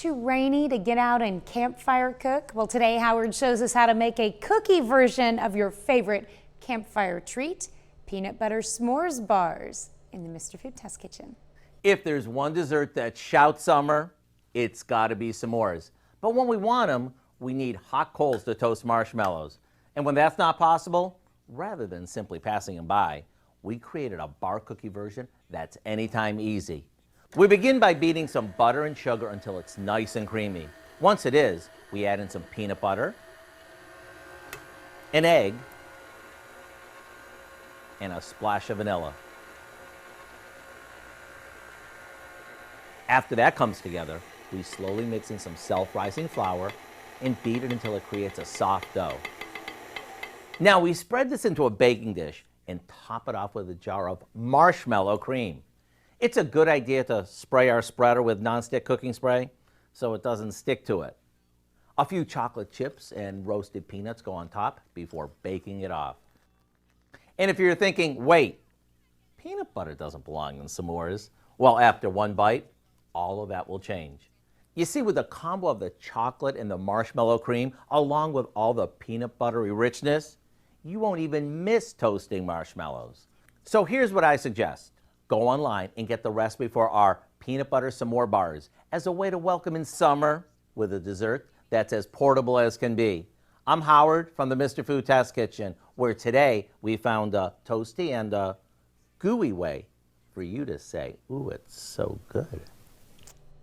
too rainy to get out and campfire cook? Well, today Howard shows us how to make a cookie version of your favorite campfire treat, peanut butter s'mores bars, in the Mr. Food Test Kitchen. If there's one dessert that shouts summer, it's gotta be s'mores. But when we want them, we need hot coals to toast marshmallows. And when that's not possible, rather than simply passing them by, we created a bar cookie version that's anytime easy. We begin by beating some butter and sugar until it's nice and creamy. Once it is, we add in some peanut butter, an egg, and a splash of vanilla. After that comes together, we slowly mix in some self-rising flour and beat it until it creates a soft dough. Now we spread this into a baking dish and top it off with a jar of marshmallow cream. It's a good idea to spray our spreader with nonstick cooking spray so it doesn't stick to it. A few chocolate chips and roasted peanuts go on top before baking it off. And if you're thinking, wait, peanut butter doesn't belong in s'mores, well, after one bite, all of that will change. You see, with the combo of the chocolate and the marshmallow cream, along with all the peanut buttery richness, you won't even miss toasting marshmallows. So here's what I suggest. Go online and get the recipe for our peanut butter s'more bars as a way to welcome in summer with a dessert that's as portable as can be. I'm Howard from the Mr. Food Test Kitchen, where today we found a toasty and a gooey way for you to say, ooh, it's so good.